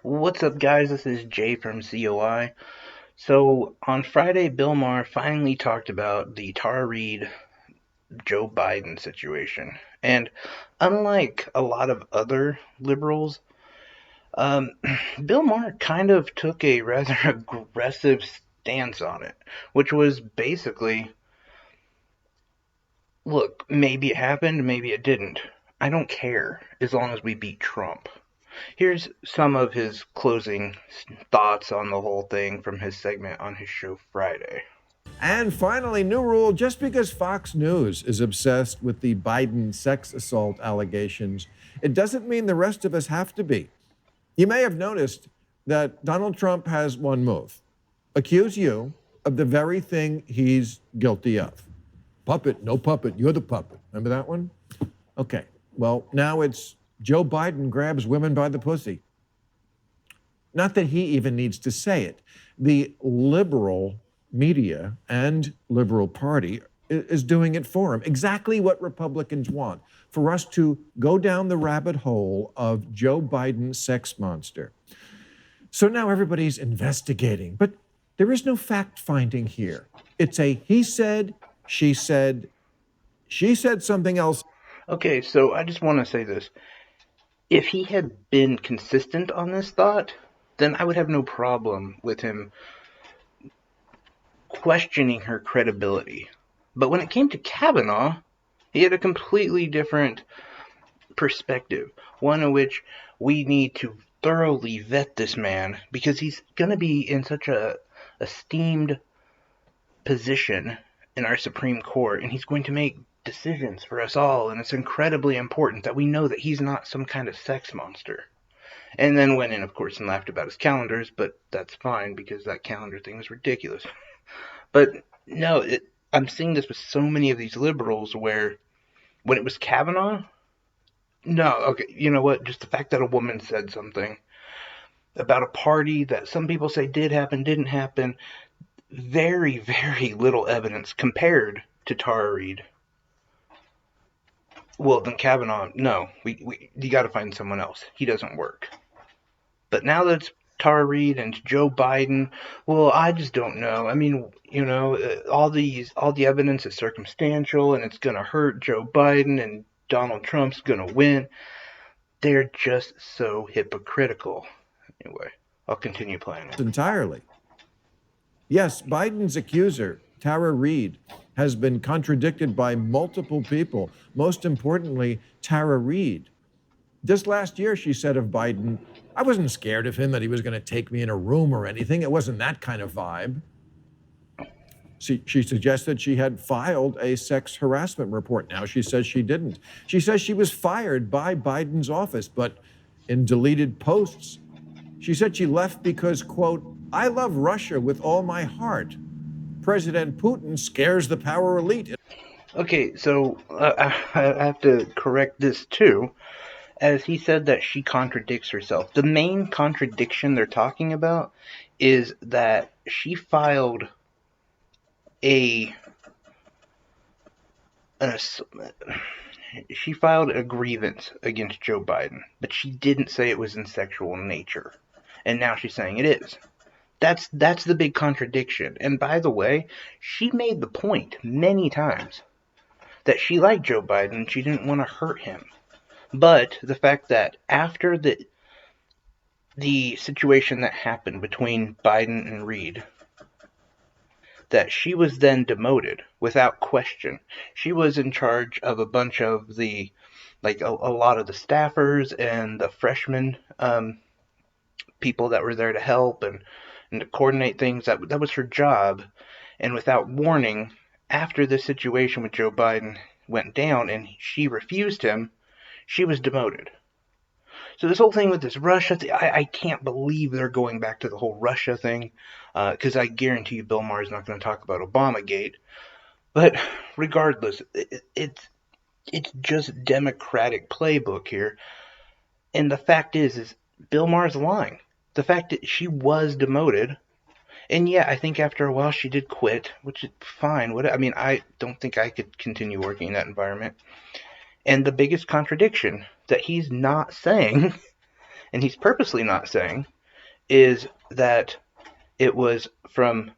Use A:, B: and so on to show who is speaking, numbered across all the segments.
A: What's up, guys? This is Jay from COI. So, on Friday, Bill Maher finally talked about the Tara Reade Joe Biden situation. And unlike a lot of other liberals, um, Bill Maher kind of took a rather aggressive stance on it, which was basically, look, maybe it happened, maybe it didn't. I don't care as long as we beat Trump. Here's some of his closing thoughts on the whole thing from his segment on his show Friday.
B: And finally, new rule: just because Fox News is obsessed with the Biden sex assault allegations, it doesn't mean the rest of us have to be. You may have noticed that Donald Trump has one move: accuse you of the very thing he's guilty of. Puppet, no puppet, you're the puppet. Remember that one? Okay, well, now it's Joe Biden grabs women by the pussy. Not that he even needs to say it. The liberal media and liberal party is doing it for him. Exactly what Republicans want: for us to go down the rabbit hole of Joe Biden's sex monster. So now everybody's investigating, but there is no fact finding here. It's a he said, she said something else.
A: Okay, so I just want to say this. If he had been consistent on this thought, then I would have no problem with him questioning her credibility. But when it came to Kavanaugh, he had a completely different perspective, one in which we need to thoroughly vet this man because he's going to be in such a esteemed position in our Supreme Court, and he's going to make decisions for us all, and it's incredibly important that we know that he's not some kind of sex monster. And then went in, of course, and laughed about his calendars, but that's fine because that calendar thing was ridiculous. But no, I'm seeing this with so many of these liberals where when it was Kavanaugh, no, okay, you know what? Just the fact that a woman said something about a party that some people say did happen, didn't happen, very, very little evidence compared to Tara Reade. Well, then Kavanaugh, no, you got to find someone else. He doesn't work. But now that it's Tara Reade and Joe Biden, well, I just don't know. I mean, all the evidence is circumstantial, and it's gonna hurt Joe Biden, and Donald Trump's gonna win. They're just so hypocritical. Anyway, I'll continue playing it.
B: Entirely. Yes, Biden's accuser, Tara Reade, has been contradicted by multiple people. Most importantly, Tara Reade. Just last year, she said of Biden, I wasn't scared of him, that he was going to take me in a room or anything. It wasn't that kind of vibe. She suggested she had filed a sex harassment report. Now she says she didn't. She says she was fired by Biden's office, but in deleted posts, she said she left because, quote, I love Russia with all my heart. President Putin scares the power elite.
A: Okay, so I have to correct this too, as he said that she contradicts herself. The main contradiction they're talking about is that a an she filed a grievance against Joe Biden, but she didn't say it was in sexual nature. And now she's saying it is. That's the big contradiction. And by the way, she made the point many times that she liked Joe Biden and she didn't want to hurt him. But the fact that after the situation that happened between Biden and Reade, that she was then demoted without question. She was in charge of a bunch of a lot of the staffers and the freshmen people that were there to help and to coordinate things. That was her job. And without warning, after the situation with Joe Biden went down and she refused him, she was demoted. So this whole thing with this Russia thing, I can't believe they're going back to the whole Russia thing, because I guarantee you Bill Maher's not going to talk about Obamagate. But regardless, it's just Democratic playbook here. And the fact is Bill Maher's lying. The fact that she was demoted, and yeah, I think after a while she did quit, which is fine. I don't think I could continue working in that environment. And the biggest contradiction that he's not saying and he's purposely not saying, is that it was from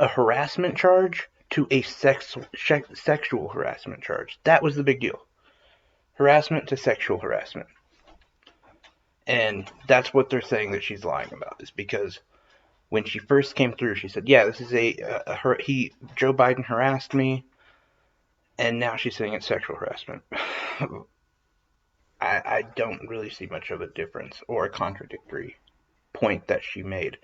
A: a harassment charge to a sexual harassment charge. That was the big deal. Harassment to sexual harassment. And that's what they're saying that she's lying about, is because when she first came through, she said, "Yeah, this is Joe Biden harassed me," and now she's saying it's sexual harassment. I don't really see much of a difference or a contradictory point that she made.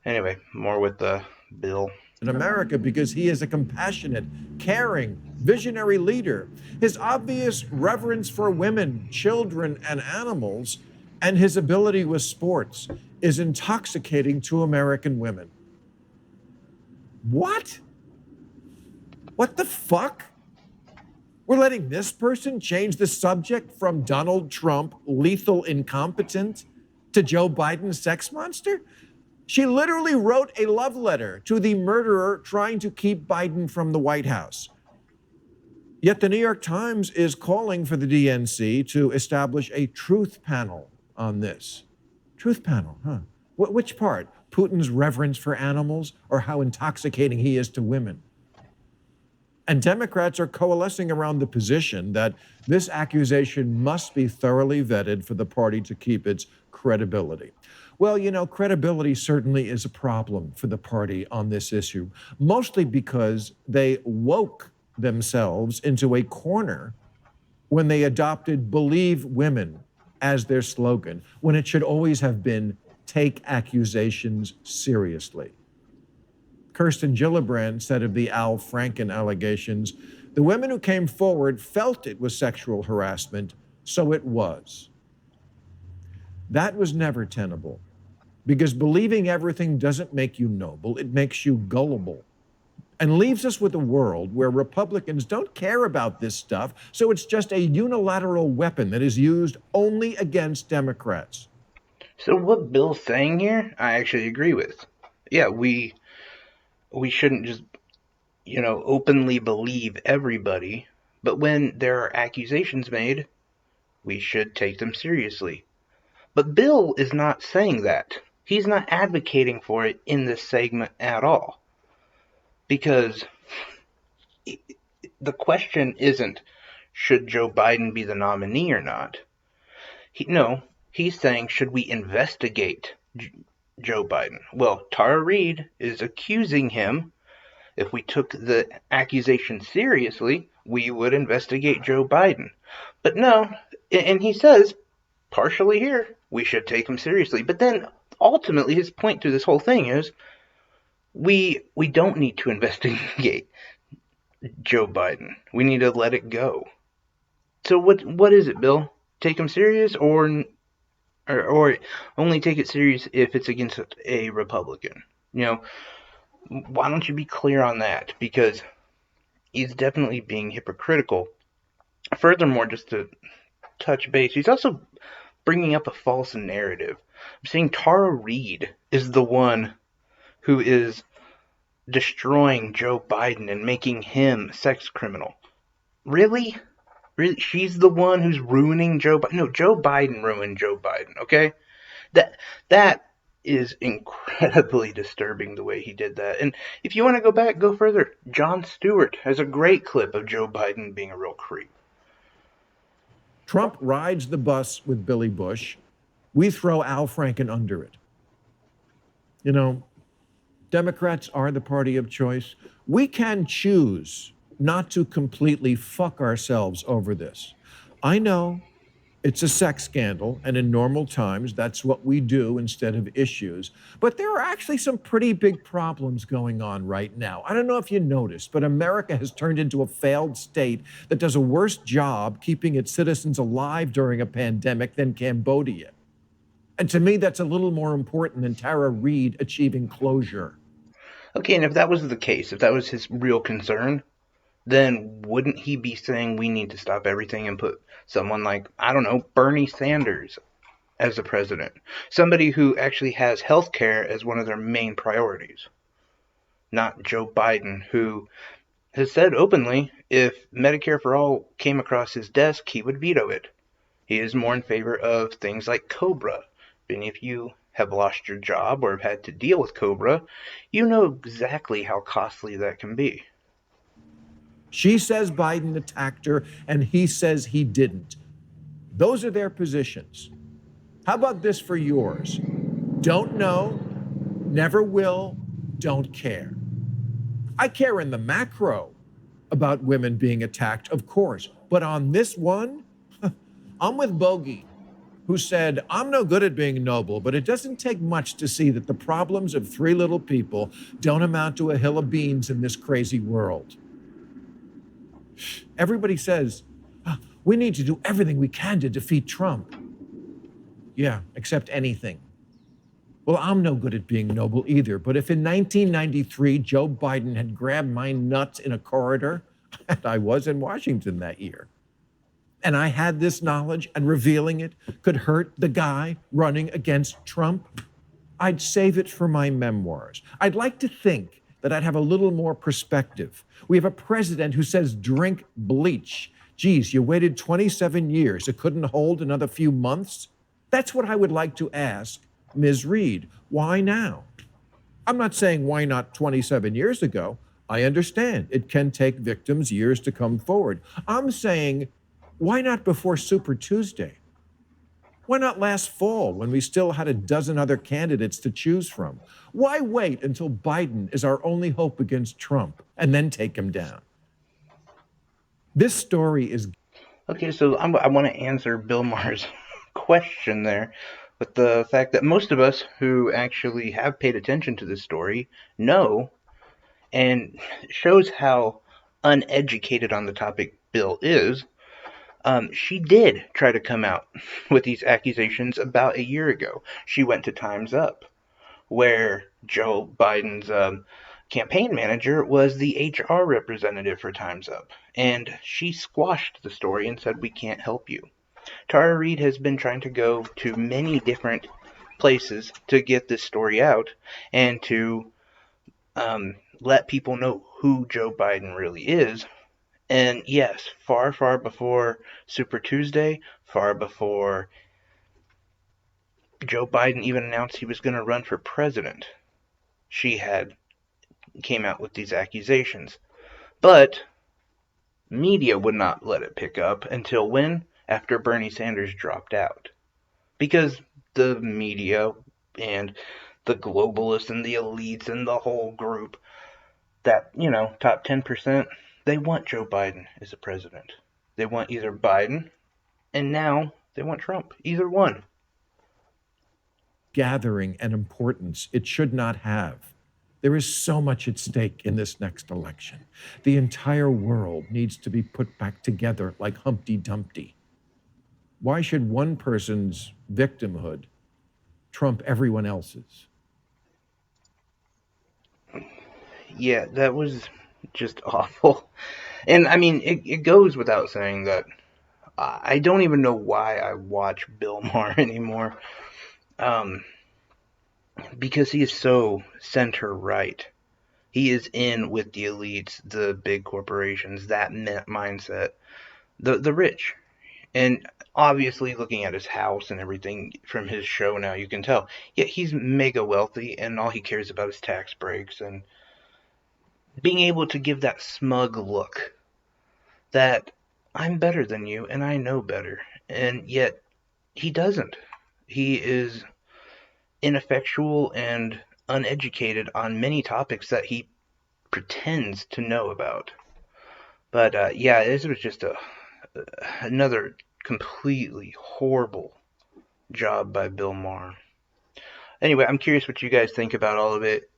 A: Anyway, more with the bill.
B: In America because he is a compassionate, caring, visionary leader. His obvious reverence for women, children, and animals, and his ability with sports is intoxicating to American women. What? What the fuck? We're letting this person change the subject from Donald Trump, lethal incompetent, to Joe Biden, sex monster? She literally wrote a love letter to the murderer trying to keep Biden from the White House. Yet the New York Times is calling for the DNC to establish a truth panel on this. Truth panel, huh? Which part? Putin's reverence for animals or how intoxicating he is to women? And Democrats are coalescing around the position that this accusation must be thoroughly vetted for the party to keep its credibility. Well, credibility certainly is a problem for the party on this issue, mostly because they woke themselves into a corner when they adopted "Believe Women" as their slogan, when it should always have been "Take accusations seriously." Kirsten Gillibrand said of the Al Franken allegations, "The women who came forward felt it was sexual harassment, so it was." That was never tenable, because believing everything doesn't make you noble, it makes you gullible, and leaves us with a world where Republicans don't care about this stuff, so it's just a unilateral weapon that is used only against Democrats.
A: So what Bill's saying here, I actually agree with. Yeah, we shouldn't just, openly believe everybody, but when there are accusations made, we should take them seriously. But Bill is not saying that. He's not advocating for it in this segment at all. Because the question isn't, should Joe Biden be the nominee or not? He's saying, should we investigate Joe Biden? Well, Tara Reade is accusing him. If we took the accusation seriously, we would investigate Joe Biden. But no, and he says, partially here, we should take him seriously. But then, ultimately, his point to this whole thing is, we don't need to investigate Joe Biden. We need to let it go. So what is it, Bill? Take him serious, or only take it serious if it's against a Republican? Why don't you be clear on that? Because he's definitely being hypocritical. Furthermore, just to touch base, he's also bringing up a false narrative. I'm saying Tara Reade is the one who is destroying Joe Biden and making him a sex criminal. Really? Really? She's the one who's ruining Joe Biden? No, Joe Biden ruined Joe Biden, okay? That is incredibly disturbing, the way he did that. And if you want to go back, go further. Jon Stewart has a great clip of Joe Biden being a real creep.
B: Trump rides the bus with Billy Bush. We throw Al Franken under it. Democrats are the party of choice. We can choose not to completely fuck ourselves over this. I know it's a sex scandal, and in normal times, that's what we do instead of issues. But there are actually some pretty big problems going on right now. I don't know if you noticed, but America has turned into a failed state that does a worse job keeping its citizens alive during a pandemic than Cambodia. And to me, that's a little more important than Tara Reade achieving closure.
A: Okay, and if that was the case, if that was his real concern, then wouldn't he be saying we need to stop everything and put someone like, I don't know, Bernie Sanders as the president? Somebody who actually has health care as one of their main priorities. Not Joe Biden, who has said openly if Medicare for All came across his desk, he would veto it. He is more in favor of things like Cobra. And if you have lost your job or have had to deal with Cobra, you know exactly how costly that can be.
B: She says Biden attacked her, and he says he didn't. Those are their positions. How about this for yours? Don't know, never will, don't care. I care in the macro about women being attacked, of course. But on this one, I'm with Bogey, who said, I'm no good at being noble, but it doesn't take much to see that the problems of three little people don't amount to a hill of beans in this crazy world. Everybody says, we need to do everything we can to defeat Trump. Yeah, except anything. Well, I'm no good at being noble either, but if in 1993 Joe Biden had grabbed my nuts in a corridor, and I was in Washington that year, and I had this knowledge and revealing it could hurt the guy running against Trump, I'd save it for my memoirs. I'd like to think that I'd have a little more perspective. We have a president who says drink bleach. Geez, you waited 27 years. It couldn't hold another few months? That's what I would like to ask Ms. Reade. Why now? I'm not saying why not 27 years ago. I understand it can take victims years to come forward. I'm saying, why not before Super Tuesday? Why not last fall when we still had a dozen other candidates to choose from? Why wait until Biden is our only hope against Trump and then take him down? This story is.
A: Okay, so I want to answer Bill Maher's question there with the fact that most of us who actually have paid attention to this story know, and shows how uneducated on the topic Bill is. She did try to come out with these accusations about a year ago. She went to Time's Up, where Joe Biden's campaign manager was the HR representative for Time's Up, and she squashed the story and said, "We can't help you." Tara Reade has been trying to go to many different places to get this story out and to let people know who Joe Biden really is. And yes, far, far before Super Tuesday, far before Joe Biden even announced he was going to run for president, she had came out with these accusations. But media would not let it pick up until when? After Bernie Sanders dropped out. Because the media and the globalists and the elites and the whole group, that, top 10%, they want Joe Biden as a president. They want either Biden, and now they want Trump. Either one.
B: Gathering and importance it should not have. There is so much at stake in this next election. The entire world needs to be put back together like Humpty Dumpty. Why should one person's victimhood trump everyone else's?
A: Yeah, that was just awful. And I mean, it goes without saying that I don't even know why I watch Bill Maher anymore. Um, because he is so center right. He is in with the elites, the big corporations, that mindset, the rich. And obviously, looking at his house and everything from his show now, you can tell, yeah, he's mega wealthy, and all he cares about is tax breaks and being able to give that smug look that I'm better than you and I know better. And yet, he doesn't. He is ineffectual and uneducated on many topics that he pretends to know about. But yeah, this was just another completely horrible job by Bill Maher. Anyway, I'm curious what you guys think about all of it.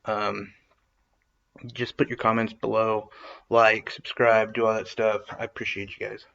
A: Just put your comments below, like, subscribe, do all that stuff. I appreciate you guys.